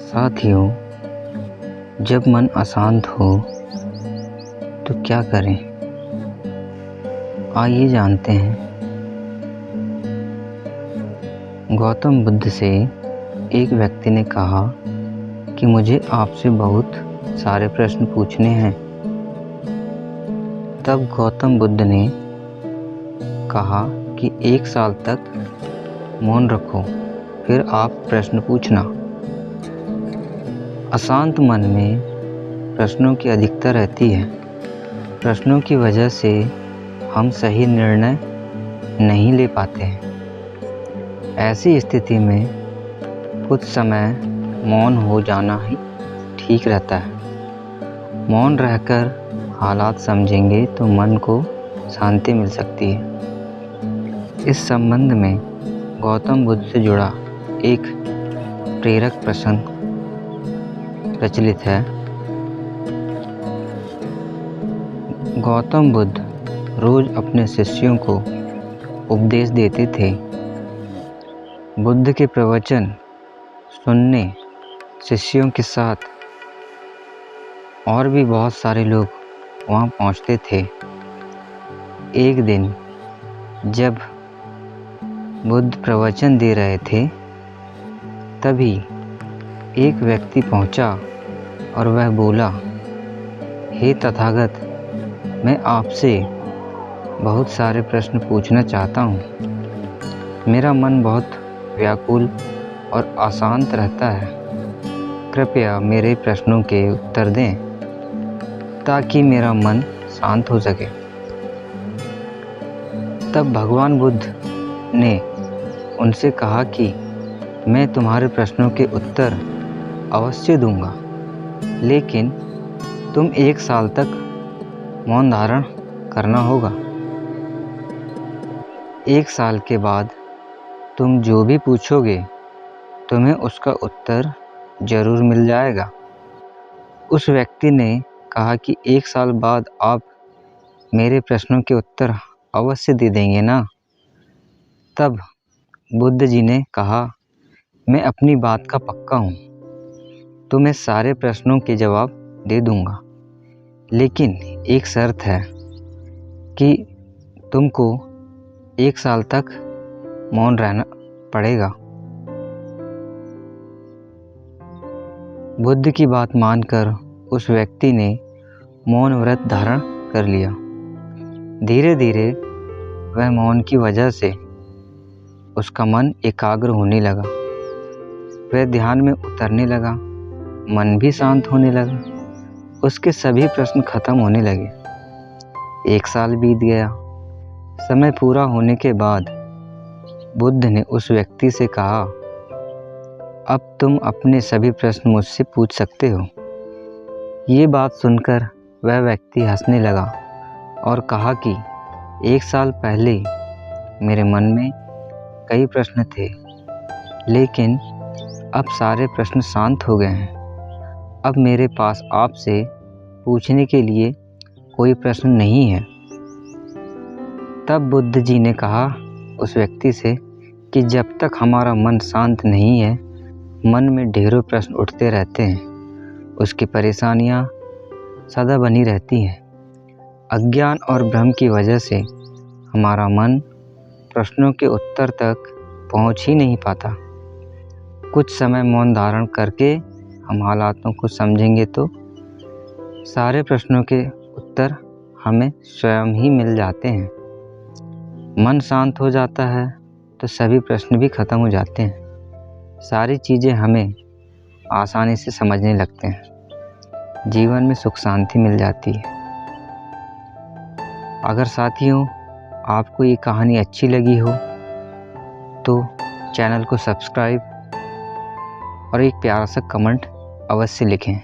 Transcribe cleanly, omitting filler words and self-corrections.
साथियों, जब मन अशांत हो तो क्या करें? आइए जानते हैं। गौतम बुद्ध से एक व्यक्ति ने कहा कि मुझे आपसे बहुत सारे प्रश्न पूछने हैं। तब गौतम बुद्ध ने कहा कि 1 साल तक मौन रखो, फिर आप प्रश्न पूछना। अशांत मन में प्रश्नों की अधिकता रहती है। प्रश्नों की वजह से हम सही निर्णय नहीं ले पाते हैं। ऐसी स्थिति में कुछ समय मौन हो जाना ही ठीक रहता है। मौन रहकर हालात समझेंगे तो मन को शांति मिल सकती है। इस संबंध में गौतम बुद्ध से जुड़ा एक प्रेरक प्रसंग प्रचलित है। गौतम बुद्ध रोज अपने शिष्यों को उपदेश देते थे। बुद्ध के प्रवचन सुनने शिष्यों के साथ और भी बहुत सारे लोग वहाँ पहुँचते थे। एक दिन जब बुद्ध प्रवचन दे रहे थे, तभी एक व्यक्ति पहुँचा और वह बोला, हे तथागत, मैं आपसे बहुत सारे प्रश्न पूछना चाहता हूँ। मेरा मन बहुत व्याकुल और अशांत रहता है। कृपया मेरे प्रश्नों के उत्तर दें ताकि मेरा मन शांत हो सके। तब भगवान बुद्ध ने उनसे कहा कि मैं तुम्हारे प्रश्नों के उत्तर अवश्य दूंगा, लेकिन तुम 1 साल तक मौन धारण करना होगा। 1 साल के बाद तुम जो भी पूछोगे, तुम्हें उसका उत्तर जरूर मिल जाएगा। उस व्यक्ति ने कहा कि 1 साल बाद आप मेरे प्रश्नों के उत्तर अवश्य दे देंगे ना? तब बुद्ध जी ने कहा, मैं अपनी बात का पक्का हूँ, तुम्हें सारे प्रश्नों के जवाब दे दूंगा, लेकिन एक शर्त है कि तुमको 1 साल तक मौन रहना पड़ेगा। बुद्ध की बात मानकर उस व्यक्ति ने मौन व्रत धारण कर लिया। धीरे धीरे वह मौन की वजह से उसका मन एकाग्र होने लगा। वह ध्यान में उतरने लगा, मन भी शांत होने लगा। उसके सभी प्रश्न खत्म होने लगे। 1 साल बीत गया। समय पूरा होने के बाद बुद्ध ने उस व्यक्ति से कहा, अब तुम अपने सभी प्रश्न मुझसे पूछ सकते हो। ये बात सुनकर वह व्यक्ति हंसने लगा और कहा कि 1 साल पहले मेरे मन में कई प्रश्न थे, लेकिन अब सारे प्रश्न शांत हो गए हैं। अब मेरे पास आपसे पूछने के लिए कोई प्रश्न नहीं है। तब बुद्ध जी ने कहा उस व्यक्ति से कि जब तक हमारा मन शांत नहीं है, मन में ढेरों प्रश्न उठते रहते हैं। उसकी परेशानियां सदा बनी रहती हैं। अज्ञान और भ्रम की वजह से हमारा मन प्रश्नों के उत्तर तक पहुंच ही नहीं पाता। कुछ समय मौन धारण करके हम हालातों को समझेंगे तो सारे प्रश्नों के उत्तर हमें स्वयं ही मिल जाते हैं। मन शांत हो जाता है तो सभी प्रश्न भी खत्म हो जाते हैं। सारी चीज़ें हमें आसानी से समझने लगते हैं। जीवन में सुख शांति मिल जाती है। अगर साथियों आपको ये कहानी अच्छी लगी हो तो चैनल को सब्सक्राइब और एक प्यारा सा कमेंट अवश्य लिखें।